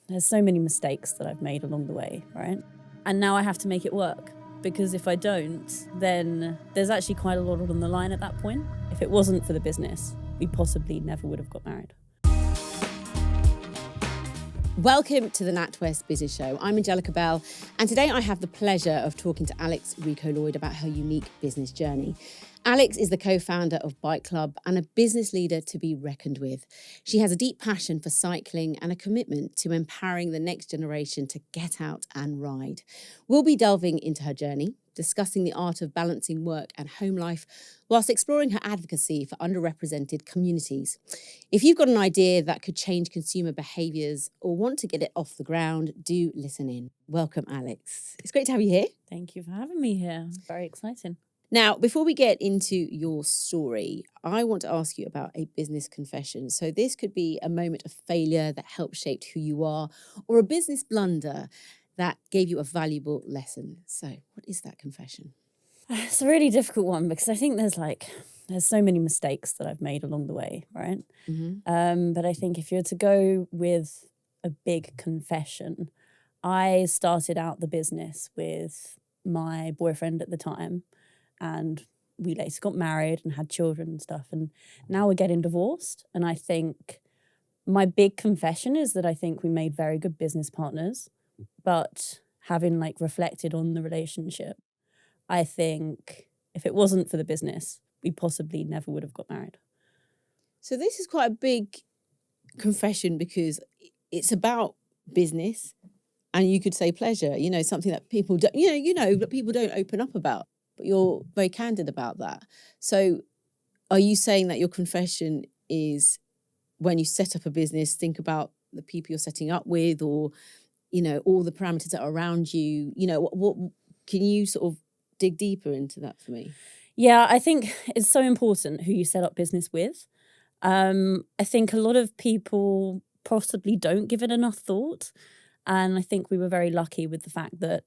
there's so many mistakes that I've made along the way, right? And now I have to make it work, because if I don't, then there's actually quite a lot on the line at that point. If it wasn't for the business, we possibly never would have got married. Welcome to the NatWest Business Show. I'm Angellica, and today I have the pleasure of talking to Alex Rico-Lloyd about her unique business journey. Alex is the co-founder of Bike Club and a business leader to be reckoned with. She has a deep passion for cycling and a commitment to empowering the next generation to get out and ride. We'll be delving into her journey, discussing the art of balancing work and home life, whilst exploring her advocacy for underrepresented communities. If you've got an idea that could change consumer behaviours or want to get it off the ground, do listen in. Welcome, Alex. It's great to have you here. Thank you for having me here. Very exciting. Now, before we get into your story, I want to ask you about a business confession. So this could be a moment of failure that helped shape who you are, or a business blunder that gave you a valuable lesson. So what is that confession? It's a really difficult one, because I think there's so many mistakes that I've made along the way, right? Mm-hmm. But I think if you're to go with a big confession, I started out the business with my boyfriend at the time, and we later got married and had children and stuff, and now we're getting divorced. And I think my big confession is that I think we made very good business partners, but having reflected on the relationship, I think if it wasn't for the business, we possibly never would have got married. So this is quite a big confession, because it's about business, and you could say pleasure, something that people don't, that people don't open up about, but you're very candid about that. So are you saying that your confession is, when you set up a business, think about the people you're setting up with, or, all the parameters that are around you? What can you sort of dig deeper into that for me? Yeah, I think it's so important who you set up business with. I think a lot of people possibly don't give it enough thought. And I think we were very lucky with the fact that,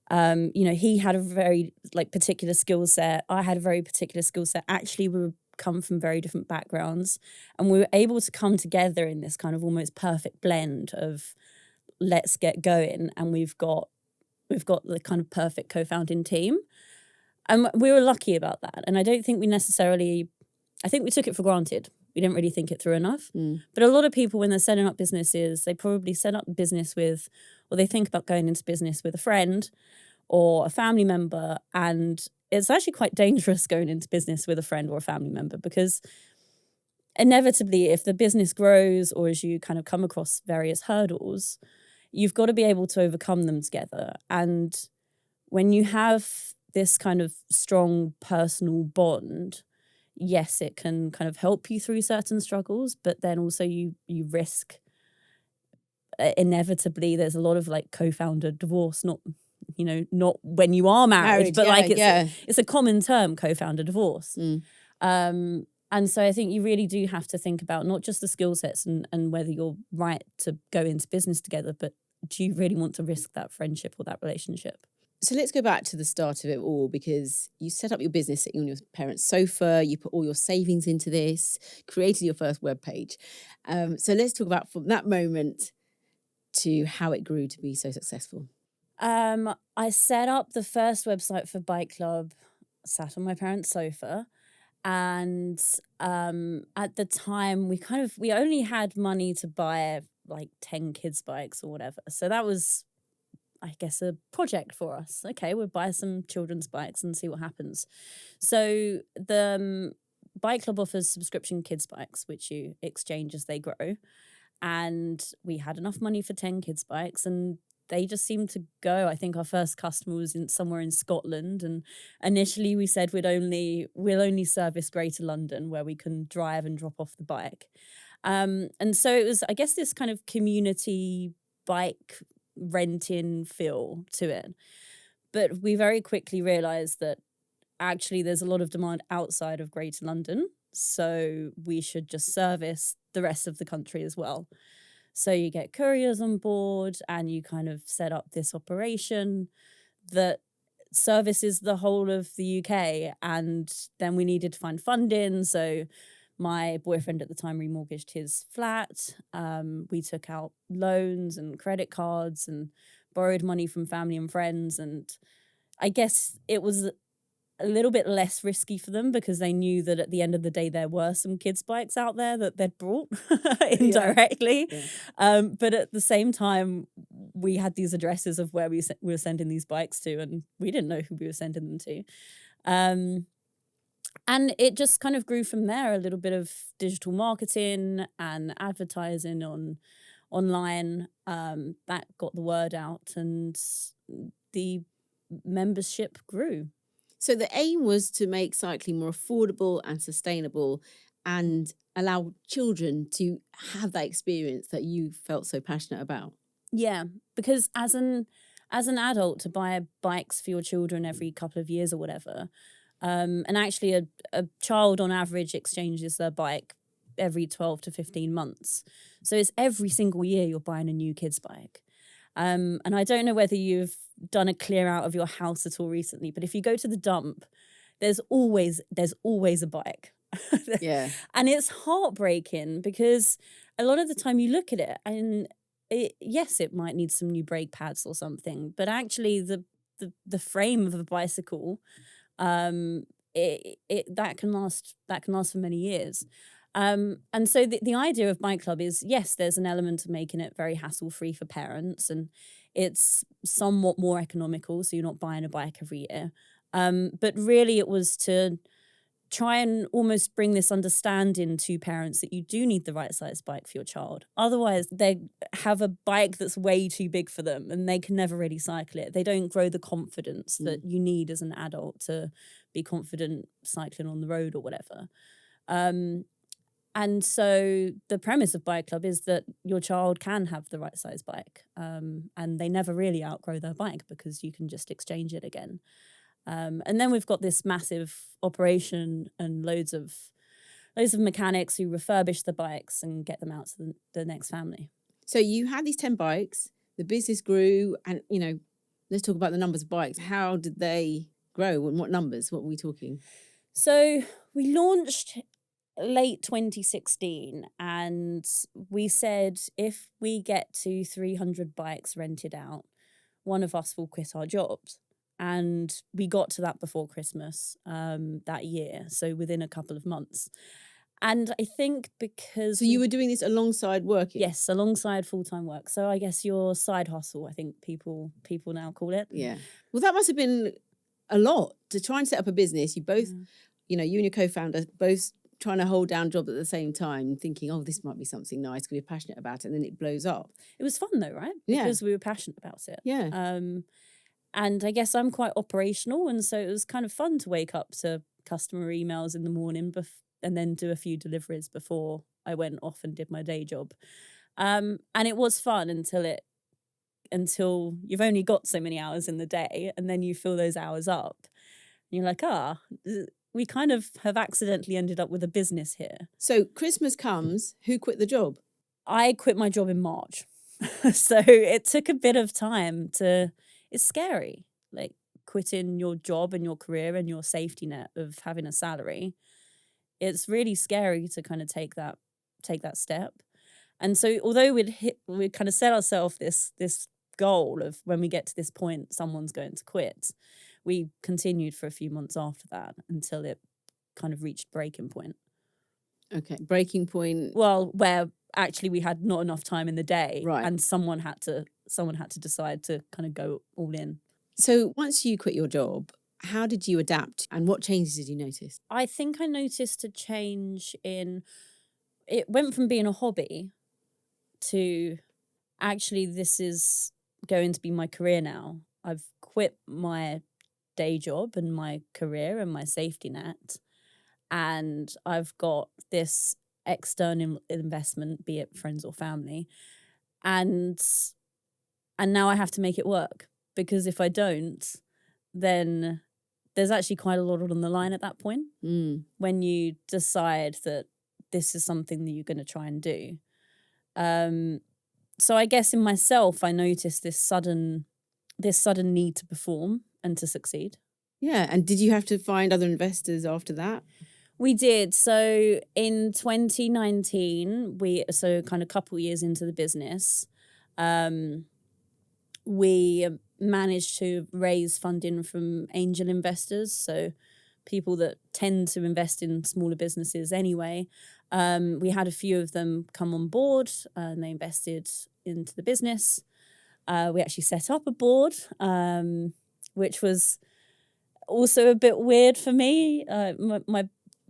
he had a very particular skill set. I had a very particular skill set. Actually, we come from very different backgrounds, and we were able to come together in this kind of almost perfect blend of let's get going. And we've got the kind of perfect co-founding team. And we were lucky about that. And I don't think I think we took it for granted. We didn't really think it through enough. But a lot of people, when they're setting up businesses, they probably set up business with, or they think about going into business with a friend or a family member. And it's actually quite dangerous going into business with a friend or a family member, because inevitably, if the business grows, or as you kind of come across various hurdles, you've got to be able to overcome them together. And when you have this kind of strong personal bond, yes, it can kind of help you through certain struggles, but then also you risk, inevitably, there's a lot of co-founder divorce, not when you are married, but it's a common term, co-founder divorce. And so I think you really do have to think about not just the skill sets and whether you're right to go into business together, but do you really want to risk that friendship or that relationship? So let's go back to the start of it all, because you set up your business sitting on your parents' sofa, you put all your savings into this, created your first webpage. So let's talk about from that moment to how it grew to be so successful. I set up the first website for Bike Club, sat on my parents' sofa. And at the time, we only had money to buy 10 kids' bikes or whatever. So that was, I guess, a project for us. Okay, we'll buy some children's bikes and see what happens. So the Bike Club offers subscription kids' bikes, which you exchange as they grow. And we had enough money for 10 kids' bikes, and they just seemed to go. I think our first customer was somewhere in Scotland, and initially we said we'll only service Greater London, where we can drive and drop off the bike. And so it was, I guess, this kind of community bike renting feel to it. But we very quickly realised that actually there's a lot of demand outside of Greater London, so we should just service the rest of the country as well. So you get couriers on board, and you kind of set up this operation that services the whole of the UK. And then we needed to find funding. So My boyfriend at the time remortgaged his flat. We took out loans and credit cards and borrowed money from family and friends. And I guess it was a little bit less risky for them because they knew that at the end of the day there were some kids' bikes out there that they'd brought indirectly. Yeah. But at the same time, we had these addresses of where we were sending these bikes to, and we didn't know who we were sending them to. And it just kind of grew from there, a little bit of digital marketing and advertising online that got the word out, and the membership grew. So the aim was to make cycling more affordable and sustainable and allow children to have that experience that you felt so passionate about. Yeah, because as an adult, to buy bikes for your children every couple of years or whatever, and actually a child on average exchanges their bike every 12 to 15 months. So it's every single year you're buying a new kid's bike. And I don't know whether you've done a clear out of your house at all recently, but if you go to the dump, there's always a bike. Yeah. And it's heartbreaking because a lot of the time you look at it and yes, it might need some new brake pads or something, but actually the frame of a bicycle, that can last for many years. And so the idea of Bike Club is, yes, there's an element of making it very hassle-free for parents, and it's somewhat more economical, so you're not buying a bike every year. But really it was to try and almost bring this understanding to parents that you do need the right size bike for your child. Otherwise, they have a bike that's way too big for them and they can never really cycle it. They don't grow the confidence that you need as an adult to be confident cycling on the road or whatever. And so the premise of Bike Club is that your child can have the right size bike, and they never really outgrow their bike because you can just exchange it again. And then we've got this massive operation and loads of mechanics who refurbish the bikes and get them out to the next family. So you had these 10 bikes, the business grew, and, let's talk about the numbers of bikes. How did they grow and what numbers? What were we talking? So we launched late 2016 and we said if we get to 300 bikes rented out, one of us will quit our jobs. And we got to that before Christmas that year, so within a couple of months. And I think because... So you were doing this alongside working? Yes, alongside full-time work. So I guess your side hustle, I think people now call it. Yeah. Well, that must have been a lot to try and set up a business. You both, you and your co-founder, both trying to hold down jobs at the same time, thinking, oh, this might be something nice, because we're passionate about it, and then it blows up. It was fun though, right? Yeah. Because we were passionate about it. Yeah. And I guess I'm quite operational, and so it was kind of fun to wake up to customer emails in the morning and then do a few deliveries before I went off and did my day job. And it was fun until you've only got so many hours in the day, and then you fill those hours up. And you're like, we kind of have accidentally ended up with a business here. So Christmas comes, who quit the job? I quit my job in March. So it took a bit of time to... It's scary, like quitting your job and your career and your safety net of having a salary. It's really scary to kind of take that step. And so although we'd kind of set ourselves this goal of when we get to this point, someone's going to quit, we continued for a few months after that until it kind of reached breaking point. Okay, breaking point. Well, where actually we had not enough time in the day, right, and someone had to decide to kind of go all in. So once you quit your job, how did you adapt and what changes did you notice? I think I noticed a change in... It went from being a hobby to actually this is going to be my career now. I've quit my day job and my career and my safety net, and I've got this external investment, be it friends or family, and now I have to make it work, because if I don't, then there's actually quite a lot on the line at that point when you decide that this is something that you're going to try and do. So I guess in myself, I noticed this sudden need to perform and to succeed. Yeah, and did you have to find other investors after that? We did. So in 2019, so kind of couple years into the business, we managed to raise funding from angel investors. So people that tend to invest in smaller businesses anyway. We had a few of them come on board and they invested into the business. We actually set up a board, which was also a bit weird for me.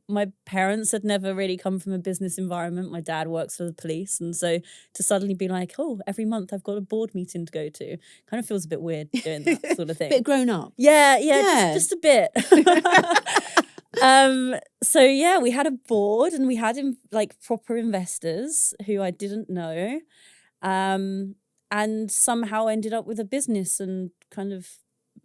My parents had never really come from a business environment. My dad works for the police. And so to suddenly be like, oh, every month I've got a board meeting to go to, kind of feels a bit weird doing that sort of thing. Bit grown up. Yeah. Just a bit. So yeah, we had a board and we had like proper investors who I didn't know, and somehow ended up with a business and kind of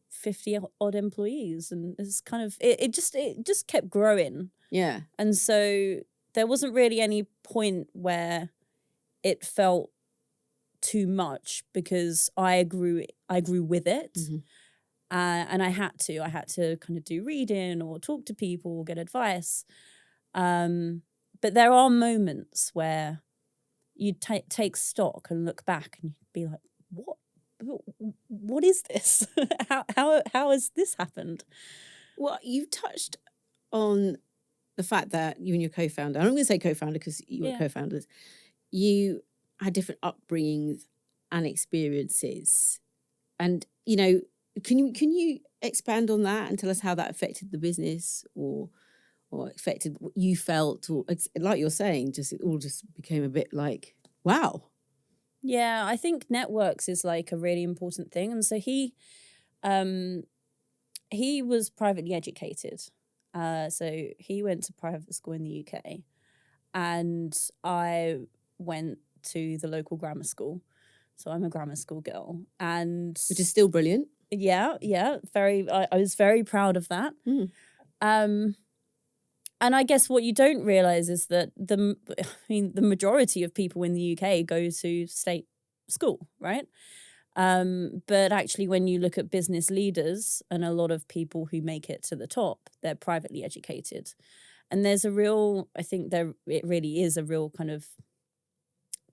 50 odd employees, and it's kind of it just kept growing. Yeah. And so there wasn't really any point where it felt too much because I grew with it. Mm-hmm. And I had to kind of do reading or talk to people or get advice. But there are moments where you take stock and look back and you'd be like, what is this? how has this happened? Well, you've touched on the fact that you and your co-founder, I'm going to say co-founder because you were co-founders, you had different upbringings and experiences. And, you know, can you expand on that and tell us how that affected the business or affected what you felt, or like you're saying, just it all just became a bit like, wow. Yeah, I think networks is like a really important thing. And so he was privately educated. So he went to private school in the UK and I went to the local grammar school. So I'm a grammar school girl, and which is still brilliant. Yeah. I was very proud of that. And I guess what you don't realize is that the majority of people in the UK go to state school, right? But actually, when you look at business leaders and a lot of people who make it to the top, they're privately educated. And there's it really is a real kind of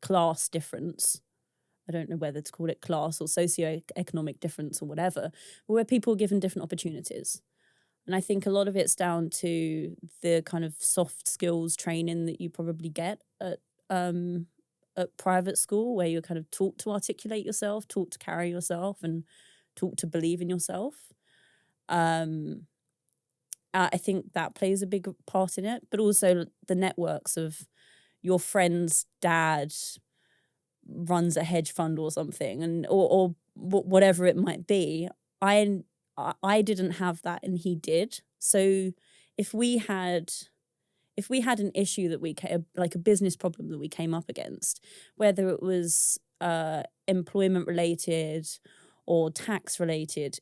class difference. I don't know whether to call it class or socioeconomic difference or whatever, but where people are given different opportunities. And I think a lot of it's down to the kind of soft skills training that you probably get at private school, where you're kind of taught to articulate yourself, taught to carry yourself, and taught to believe in yourself. I think that plays a big part in it, but also the networks of your friend's dad runs a hedge fund or something, and or whatever it might be. I didn't have that and he did. So if we had an issue that like a business problem that we came up against, whether it was employment related or tax related,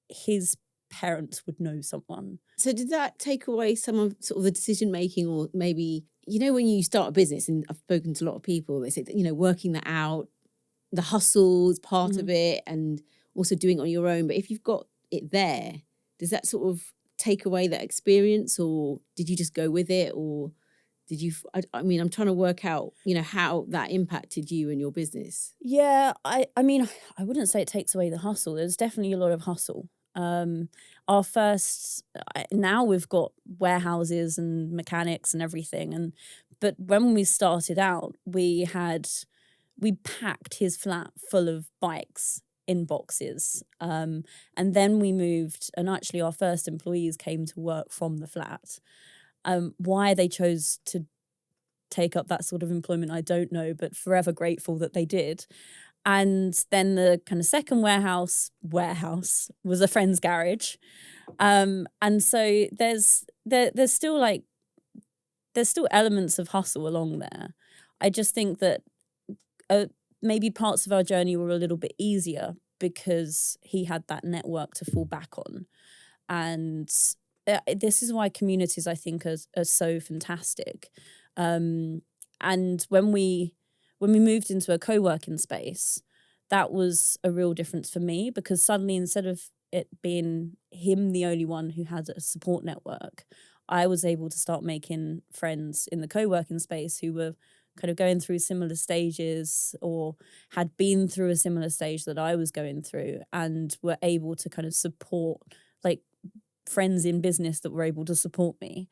his parents would know someone. So did that take away some of sort of the decision making, or maybe, you know, when you start a business, and I've spoken to a lot of people, they say that, you know, working that out, the hustle is part of it, and also doing it on your own. But if you've got it there, does that sort of take away that experience, or did you just go with it, or did you? I mean, I'm trying to work out, you know, how that impacted you and your business. Yeah, I mean, I wouldn't say it takes away the hustle. There's definitely a lot of hustle. Our first, now we've got warehouses and mechanics and everything, but when we started out, we packed his flat full of bikes in boxes, and then we moved, and actually our first employees came to work from the flat. Why they chose to take up that sort of employment, I don't know, but forever grateful that they did. And then the kind of second warehouse was a friend's garage. And so there's still elements of hustle along there. I just think that maybe parts of our journey were a little bit easier because he had that network to fall back on. And this is why communities, I think, are so fantastic. And when we moved into a co-working space, that was a real difference for me, because suddenly, instead of it being him the only one who had a support network, I was able to start making friends in the co-working space who were kind of going through similar stages or had been through a similar stage that I was going through, and were able to kind of support, like, friends in business that were able to support me.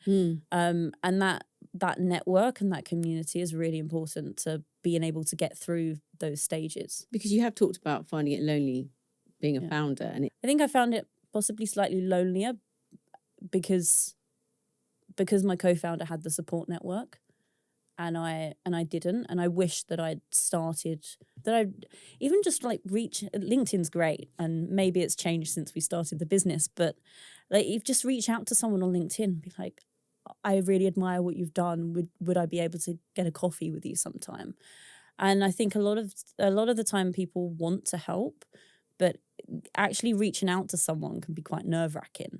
And that network and that community is really important to being able to get through those stages. Because you have talked about finding it lonely being a founder. And I think I found it possibly slightly lonelier because my co-founder had the support network and I didn't. And I wish that I'd started, that I'd even just like LinkedIn's great, and maybe it's changed since we started the business, but like, you just reach out to someone on LinkedIn and be like, I really admire what you've done. Would I be able to get a coffee with you sometime? And I think a lot of the time people want to help, but actually reaching out to someone can be quite nerve-wracking.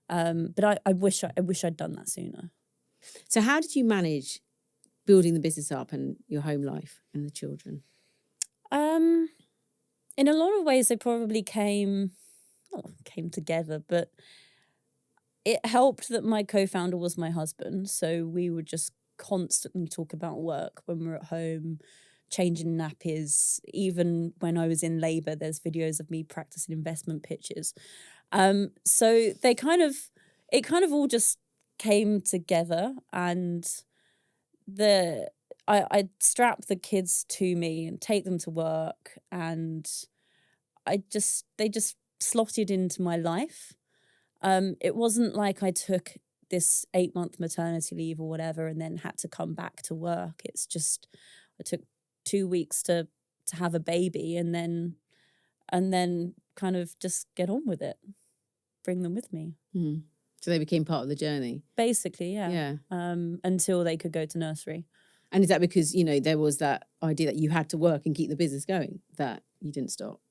But I wish I'd done that sooner. So how did you manage building the business up and your home life and the children? In a lot of ways, they probably came together, but it helped that my co-founder was my husband. So we would just constantly talk about work when we were at home, changing nappies. Even when I was in labour, there's videos of me practicing investment pitches. So it kind of all just came together, and I'd strap the kids to me and take them to work, and they just slotted into my life. It wasn't like I took this 8-month maternity leave or whatever and then had to come back to work. It's just I took 2 weeks to have a baby and then kind of just get on with it, bring them with me. So they became part of the journey? Basically, yeah. Until they could go to nursery. And is that because, there was that idea that you had to work and keep the business going, that you didn't stop?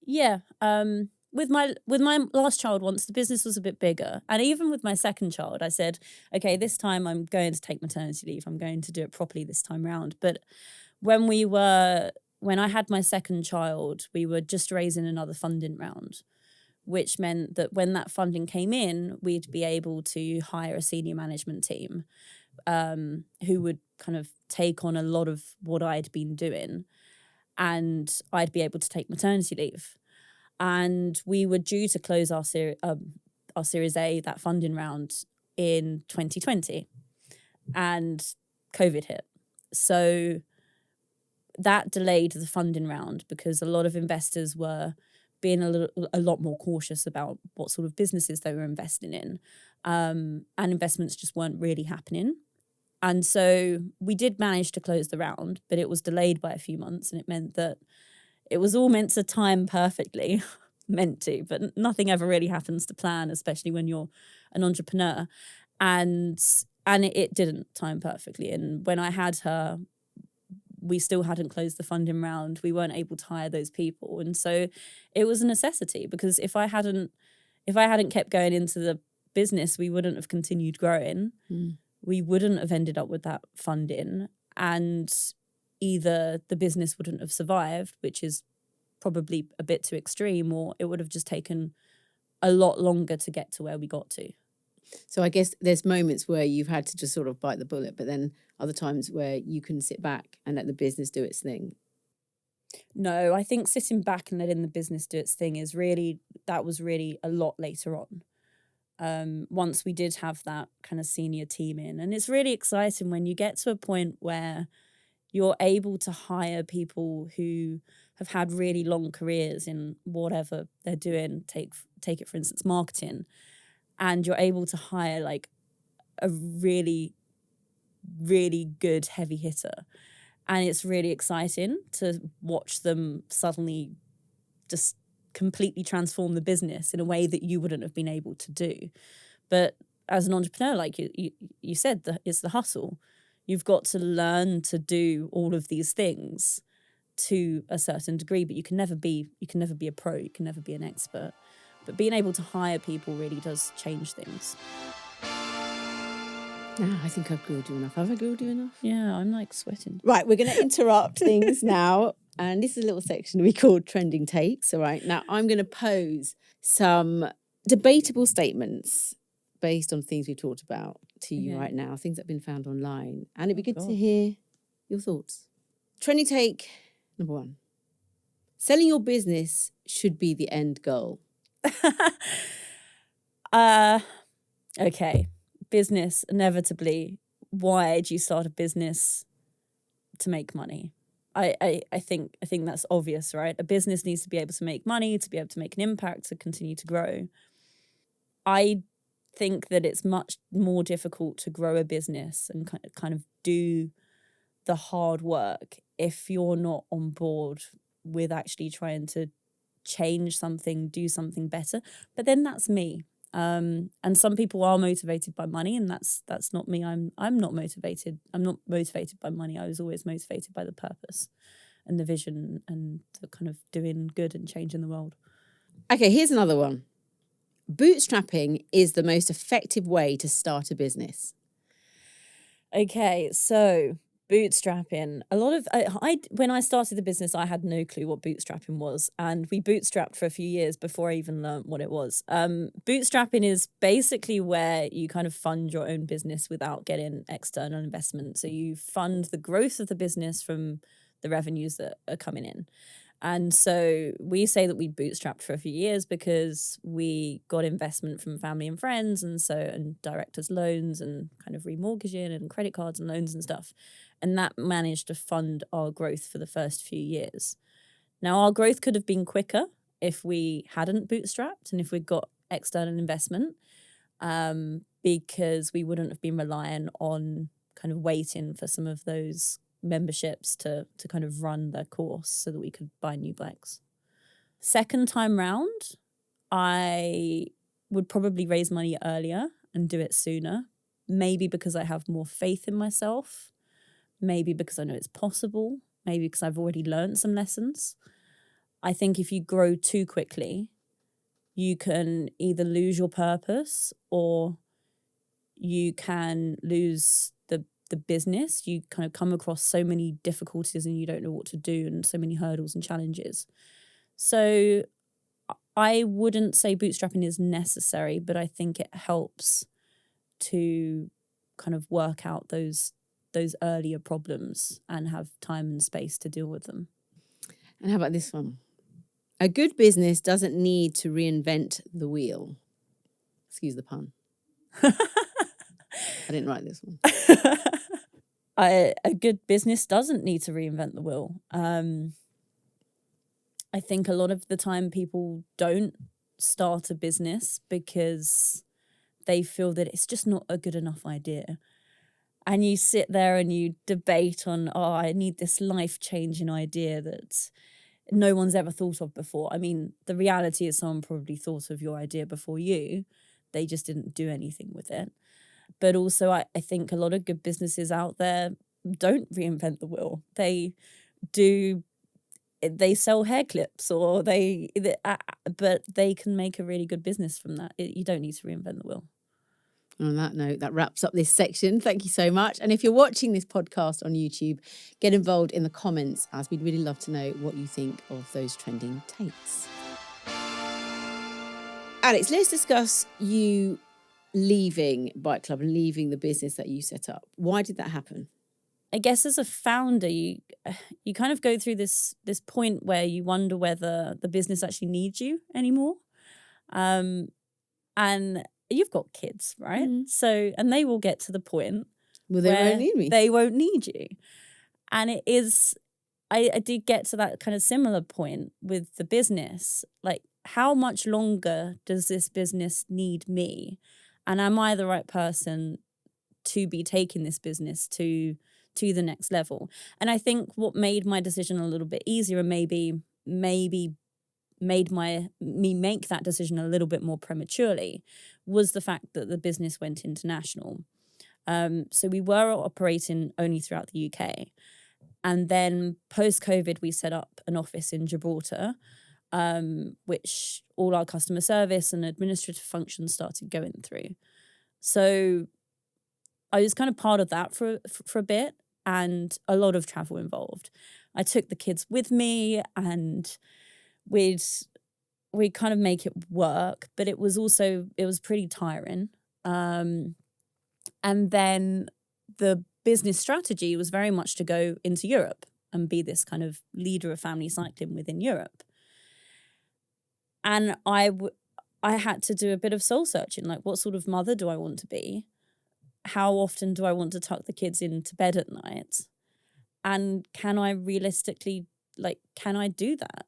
Yeah. With my last child, once the business was a bit bigger, and even with my second child, I said, okay, this time I'm going to take maternity leave. I'm going to do it properly this time round. But when I had my second child, we were just raising another funding round, which meant that when that funding came in, we'd be able to hire a senior management team who would kind of take on a lot of what I'd been doing, and I'd be able to take maternity leave. And we were due to close our Series A, that funding round, in 2020, and COVID hit. So that delayed the funding round because a lot of investors were being a lot more cautious about what sort of businesses they were investing in, and investments just weren't really happening. And so we did manage to close the round, but it was delayed by a few months, and it meant that it was all meant to time perfectly, meant to, but nothing ever really happens to plan, especially when you're an entrepreneur. And it didn't time perfectly. And when I had her, we still hadn't closed the funding round. We weren't able to hire those people. And so it was a necessity, because if I hadn't kept going into the business, we wouldn't have continued growing. We wouldn't have ended up with that funding, and either the business wouldn't have survived, which is probably a bit too extreme, or it would have just taken a lot longer to get to where we got to. So I guess there's moments where you've had to just sort of bite the bullet, but then other times where you can sit back and let the business do its thing. No, I think sitting back and letting the business do its thing was really a lot later on. Once we did have that kind of senior team in. And it's really exciting when you get to a point where you're able to hire people who have had really long careers in whatever they're doing. Take it, for instance, marketing. And you're able to hire like a really, really good heavy hitter. And it's really exciting to watch them suddenly just completely transform the business in a way that you wouldn't have been able to do. But as an entrepreneur, like you said, it's the hustle. You've got to learn to do all of these things to a certain degree, but you can never be a pro, you can never be an expert. But being able to hire people really does change things. I think I've grilled you enough. Have I grilled you enough? Yeah, I'm like sweating. Right, we're going to interrupt things now. And this is a little section we call Trending Takes. All right, now I'm going to pose some debatable statements based on things we've talked about to you Okay. right now, things that have been found online. And it'd be good to God. hear your thoughts. Trending take number 1. Selling your business should be the end goal. Okay. Business, inevitably. Why do you start a business? To make money. I think that's obvious, right? A business needs to be able to make money, to be able to make an impact, to continue to grow. I think that it's much more difficult to grow a business and kind of do the hard work if you're not on board with actually trying to change something, do something better. But then that's me. And some people are motivated by money, and that's not me. I'm not motivated. I'm not motivated by money. I was always motivated by the purpose and the vision and the kind of doing good and changing the world. Okay, here's another one. Bootstrapping is the most effective way to start a business. Okay, so bootstrapping. A lot of when I started the business, I had no clue what bootstrapping was, and we bootstrapped for a few years before I even learned what it was. Bootstrapping is basically where you kind of fund your own business without getting external investment. So you fund the growth of the business from the revenues that are coming in. And so we say that we bootstrapped for a few years because we got investment from family and friends, and directors' loans and kind of remortgaging and credit cards and loans and stuff. And that managed to fund our growth for the first few years. Now, our growth could have been quicker if we hadn't bootstrapped and if we'd got external investment, because we wouldn't have been relying on kind of waiting for some of those memberships to kind of run their course so that we could buy new bikes. Second time round, I would probably raise money earlier and do it sooner. Maybe because I have more faith in myself. Maybe because I know it's possible. Maybe because I've already learned some lessons. I think if you grow too quickly, you can either lose your purpose or you can lose the business. You kind of come across so many difficulties and you don't know what to do, and so many hurdles and challenges. So I wouldn't say bootstrapping is necessary, but I think it helps to kind of work out those earlier problems and have time and space to deal with them. And how about this one? A good business doesn't need to reinvent the wheel. Excuse the pun. I didn't write this one. A good business doesn't need to reinvent the wheel. I think a lot of the time people don't start a business because they feel that it's just not a good enough idea. And you sit there and you debate on, I need this life-changing idea that no one's ever thought of before. I mean, the reality is someone probably thought of your idea before you. They just didn't do anything with it. But also, I think a lot of good businesses out there don't reinvent the wheel. They sell hair clips, or but they can make a really good business from that. You don't need to reinvent the wheel. On that note, that wraps up this section. Thank you so much. And if you're watching this podcast on YouTube, get involved in the comments, as we'd really love to know what you think of those trending takes. Alex, let's discuss you leaving Bike Club and leaving the business that you set up. Why did that happen? I guess as a founder, you kind of go through this point where you wonder whether the business actually needs you anymore. And you've got kids, right? Mm. So, and they will get to the point Well, they won't need me. They won't need you. And it is, I did get to that kind of similar point with the business. Like, how much longer does this business need me? And am I the right person to be taking this business to the next level? And I think what made my decision a little bit easier, and maybe made me make that decision a little bit more prematurely, was the fact that the business went international. So we were operating only throughout the UK. And then post-COVID, we set up an office in Gibraltar, which all our customer service and administrative functions started going through. So I was kind of part of that for a bit, and a lot of travel involved. I took the kids with me, and we'd kind of make it work, but it was pretty tiring. And then the business strategy was very much to go into Europe and be this kind of leader of family cycling within Europe. And I had to do a bit of soul searching, like what sort of mother do I want to be? How often do I want to tuck the kids into bed at night? And can I realistically, can I do that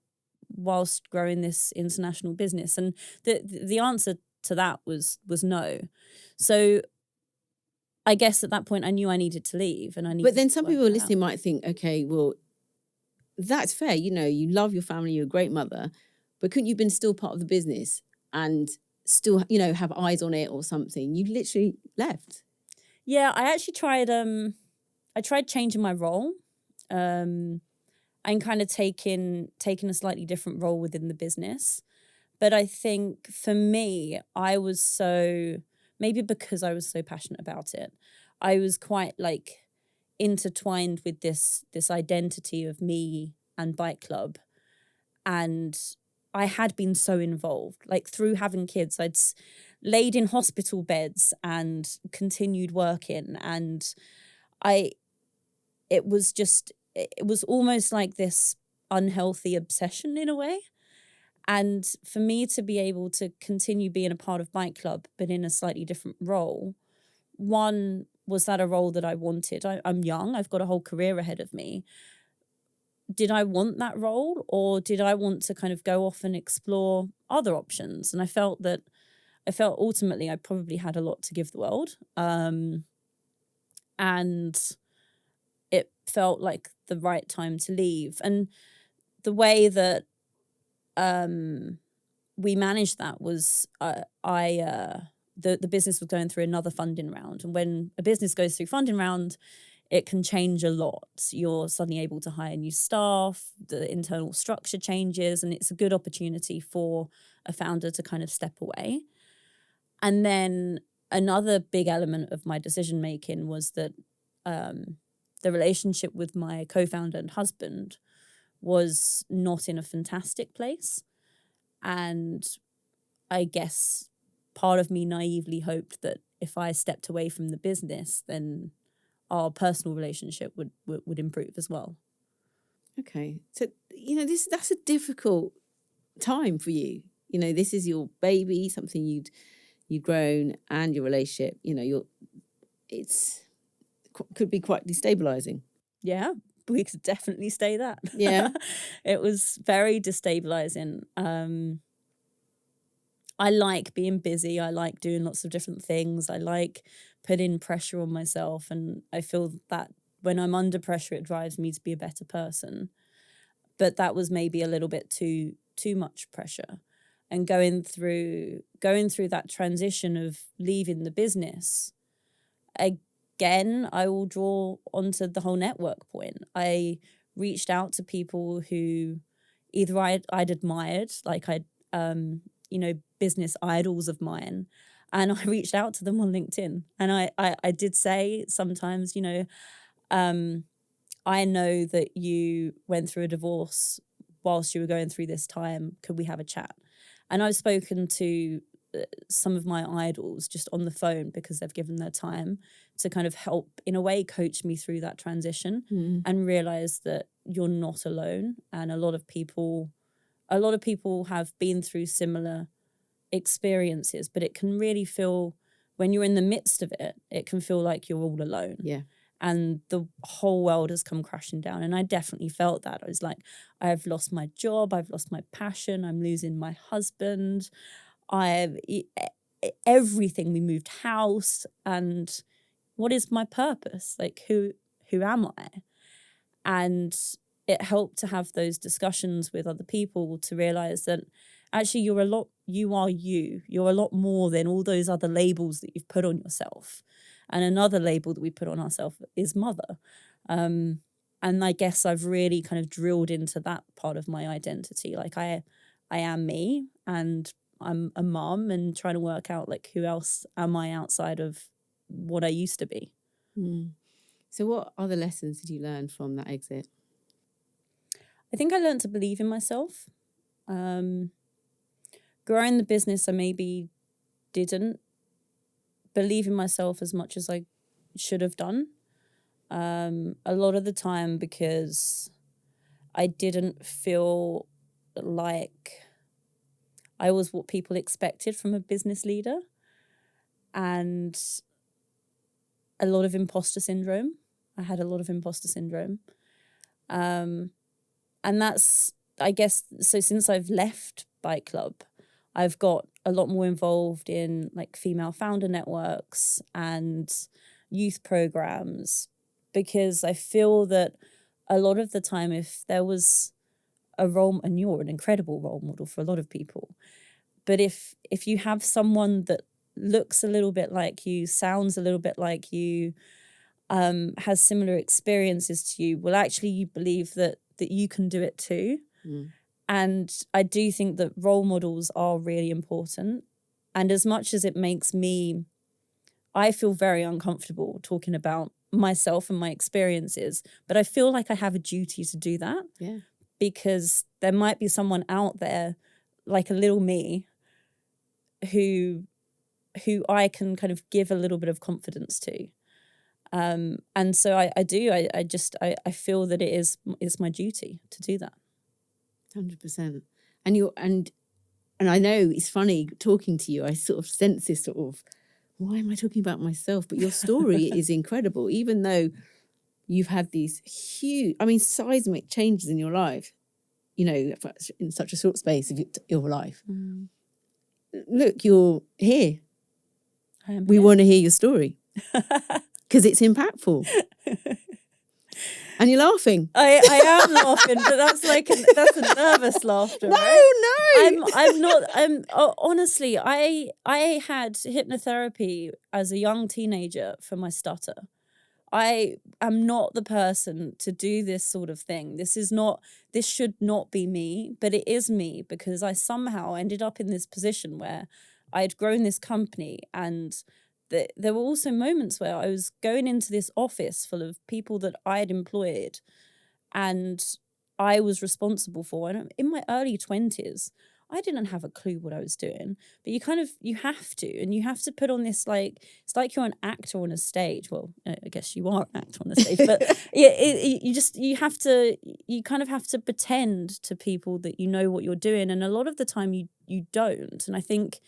whilst growing this international business? And the answer to that was no. So I guess at that point I knew I needed to leave, and I needed. But then some to work people it listening out. might think, okay, well, that's fair. You know, you love your family, you're a great mother, but couldn't you have been still part of the business and still, you know, have eyes on it or something? You literally left. Yeah, I actually tried. I tried changing my role, and kind of taking a slightly different role within the business. But I think for me, I was so, maybe because I was so passionate about it, I was quite intertwined with this identity of me and Bike Club. And I had been so involved, through having kids. I'd laid in hospital beds and continued working, and it was almost like this unhealthy obsession in a way. And for me to be able to continue being a part of Bike Club, but in a slightly different role, one, was that a role that I wanted? I'm young, I've got a whole career ahead of me. Did I want that role, or did I want to kind of go off and explore other options? And I felt ultimately I probably had a lot to give the world. And it felt like the right time to leave. And the way that we managed that was the business was going through another funding round. And when a business goes through funding round, it can change a lot. You're suddenly able to hire new staff, the internal structure changes, and it's a good opportunity for a founder to kind of step away. And then another big element of my decision making was that the relationship with my co-founder and husband was not in a fantastic place. And I guess part of me naively hoped that if I stepped away from the business, then our personal relationship would improve as well. Okay. So, you know, that's a difficult time for you. You know, this is your baby, something you'd grown, and your relationship, you know, could be quite destabilizing. Yeah, we could definitely say that. Yeah. It was very destabilizing. I like being busy. I like doing lots of different things. I like putting pressure on myself. And I feel that when I'm under pressure, it drives me to be a better person. But that was maybe a little bit too much pressure. And going through that transition of leaving the business, again, I will draw onto the whole network point. I reached out to people who either I'd admired, business idols of mine, and I reached out to them on LinkedIn. And I did say sometimes, I know that you went through a divorce whilst you were going through this time. Could we have a chat? And I've spoken to some of my idols just on the phone because they've given their time to kind of help, in a way, coach me through that transition and realize that you're not alone. And a lot of people have been through similar experiences, but it can really feel, when you're in the midst of it, it can feel like you're all alone. Yeah. And the whole world has come crashing down. And I definitely felt that. I was like, I've lost my job, I've lost my passion, I'm losing my husband, everything. We moved house, and what is my purpose? Like, who am I? And it helped to have those discussions with other people to realize that actually you're a lot more than all those other labels that you've put on yourself. And another label that we put on ourselves is mother. And I guess I've really kind of drilled into that part of my identity. Like I am me, and I'm a mum, and trying to work out like who else am I outside of what I used to be. So what other lessons did you learn from that exit? I think I learned to believe in myself. Growing the business, I maybe didn't believe in myself as much as I should have done. A lot of the time because I didn't feel like I was what people expected from a business leader, and a lot of imposter syndrome. I had a lot of imposter syndrome. And that's, I guess, so since I've left Bike Club, I've got a lot more involved in like female founder networks and youth programs, because I feel that a lot of the time, if there was a role, and you're an incredible role model for a lot of people, but if you have someone that looks a little bit like you, sounds a little bit like you, has similar experiences to you, well, actually you believe that you can do it too. And I do think that role models are really important. And as much as it makes me, I feel very uncomfortable talking about myself and my experiences, but I feel like I have a duty to do that. Yeah. Because there might be someone out there, like a little me, who I can kind of give a little bit of confidence to. And so I feel that it's my duty to do that. 100%. And I know it's funny talking to you. I sort of sense this sort of, why am I talking about myself? But your story is incredible, even though you've had these huge, seismic changes in your life, in such a short space of your life. Look, you're here. We want to hear your story because it's impactful. And you're laughing. I am laughing, but that's a nervous laughter. No, right? no. I'm not. Honestly, I had hypnotherapy as a young teenager for my stutter. I am not the person to do this sort of thing. This should not be me, but it is me, because I somehow ended up in this position where I had grown this company, and there were also moments where I was going into this office full of people that I had employed and I was responsible for. And in my early 20s, I didn't have a clue what I was doing, but you have to put on this, like, it's like you're an actor on a stage. Well, I guess you are an actor on the stage, but yeah, you kind of have to pretend to people that you know what you're doing. And a lot of the time you don't. And I think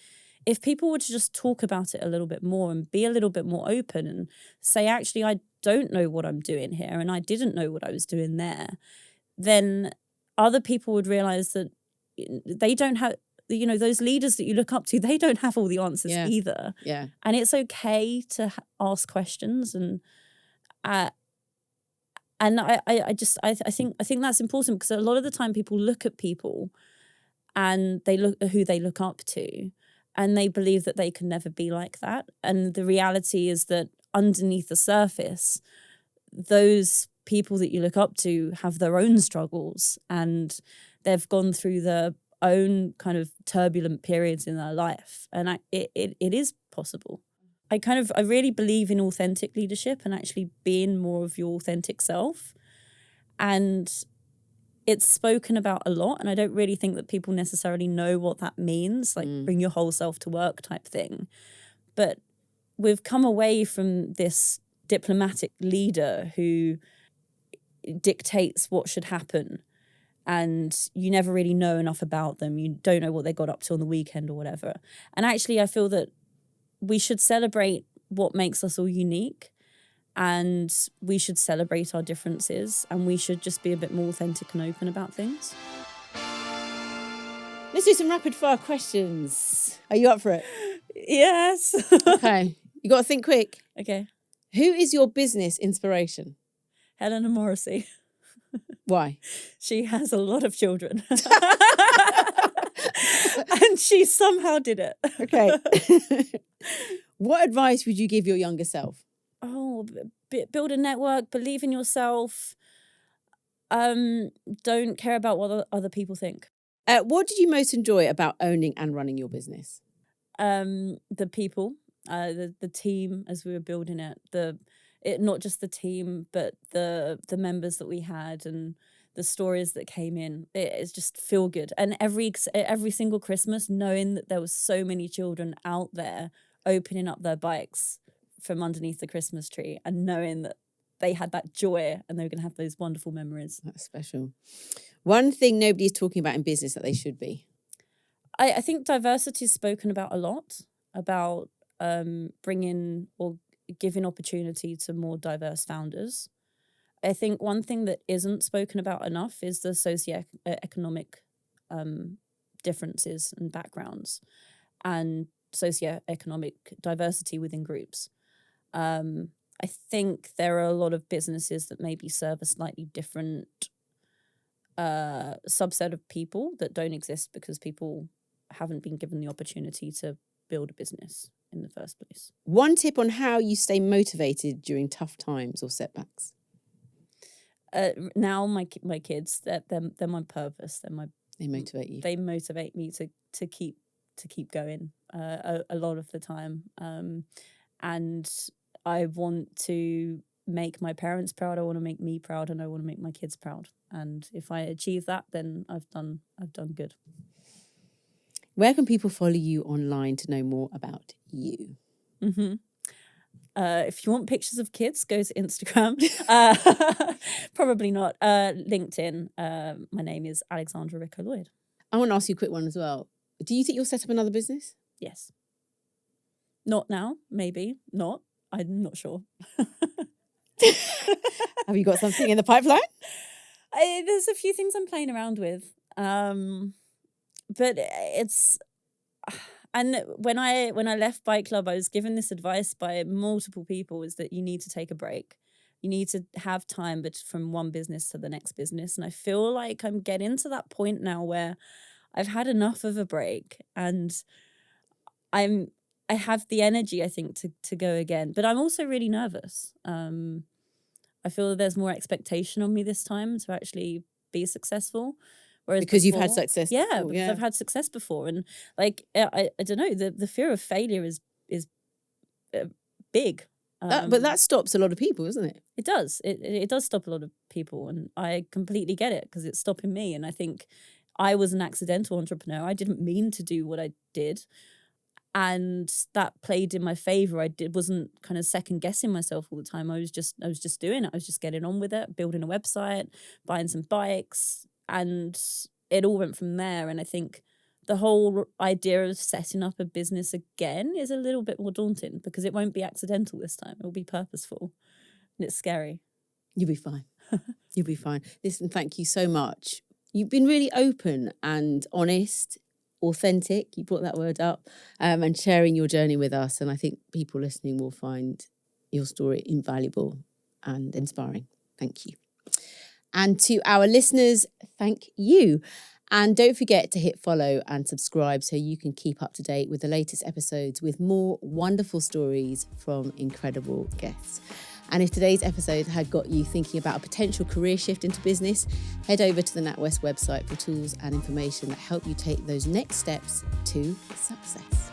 if people were to just talk about it a little bit more and be a little bit more open and say, actually, I don't know what I'm doing here and I didn't know what I was doing there, then other people would realize that they don't have, those leaders that you look up to, they don't have all the answers either. Yeah. And it's okay to ask questions. And I think that's important, because a lot of the time people look at people and they look at who they look up to, and they believe that they can never be like that. And the reality is that underneath the surface, those people that you look up to have their own struggles, and they've gone through their own kind of turbulent periods in their life. And it is possible. I really believe in authentic leadership and actually being more of your authentic self. And it's spoken about a lot, and I don't really think that people necessarily know what that means, like bring your whole self to work type thing. But we've come away from this diplomatic leader who dictates what should happen, and you never really know enough about them. You don't know what they got up to on the weekend or whatever. And actually, I feel that we should celebrate what makes us all unique, and we should celebrate our differences, and we should just be a bit more authentic and open about things. Let's do some rapid fire questions. Are you up for it? Yes. Okay. You got to think quick. Okay. Who is your business inspiration? Helena Morrissey. Why? She has a lot of children. And she somehow did it. Okay. What advice would you give your younger self? Oh, build a network, believe in yourself. Don't care about what other people think. What did you most enjoy about owning and running your business? The people, the team as we were building it, not just the team, but the members that we had and the stories that came in. It's just feel good. And every single Christmas, knowing that there was so many children out there opening up their bikes from underneath the Christmas tree and knowing that they had that joy and they were going to have those wonderful memories. That's special. One thing nobody's talking about in business that they should be. I think diversity is spoken about a lot, about bringing or giving opportunity to more diverse founders. I think one thing that isn't spoken about enough is the socioeconomic differences and backgrounds and socioeconomic diversity within groups. I think there are a lot of businesses that maybe serve a slightly different subset of people that don't exist because people haven't been given the opportunity to build a business in the first place. One tip on how you stay motivated during tough times or setbacks. Now my kids, they're my purpose. They motivate you. They motivate me to keep going a lot of the time. And I want to make my parents proud. I want to make me proud, and I want to make my kids proud. And if I achieve that, then I've done good. Where can people follow you online to know more about you? Mm-hmm. If you want pictures of kids, go to Instagram. Probably not. LinkedIn. My name is Alex Rico-Lloyd. I want to ask you a quick one as well. Do you think you'll set up another business? Yes. Not now, maybe. Not. I'm not sure. Have you got something in the pipeline? There's a few things I'm playing around with. But it's... And when I left Bike Club, I was given this advice by multiple people, is that you need to take a break. You need to have time from one business to the next business. And I feel like I'm getting to that point now where I've had enough of a break, and I have the energy, I think, to go again. But I'm also really nervous. I feel that there's more expectation on me this time to actually be successful. Whereas because before, you've had success before. Yeah, because I've had success before. And like, I don't know, the fear of failure is big. But that stops a lot of people, doesn't it? It does. It does stop a lot of people. And I completely get it, because it's stopping me. And I think I was an accidental entrepreneur. I didn't mean to do what I did. And that played in my favor. Wasn't kind of second guessing myself all the time. I was just doing it. I was just getting on with it, building a website, buying some bikes. And it all went from there. And I think the whole idea of setting up a business again is a little bit more daunting, because it won't be accidental this time. It will be purposeful. And it's scary. You'll be fine. You'll be fine. Listen, thank you so much. You've been really open and honest, authentic. You brought that word up, and sharing your journey with us. And I think people listening will find your story invaluable and inspiring. Thank you. And to our listeners, thank you. And don't forget to hit follow and subscribe so you can keep up to date with the latest episodes with more wonderful stories from incredible guests. And if today's episode had got you thinking about a potential career shift into business, head over to the NatWest website for tools and information that help you take those next steps to success.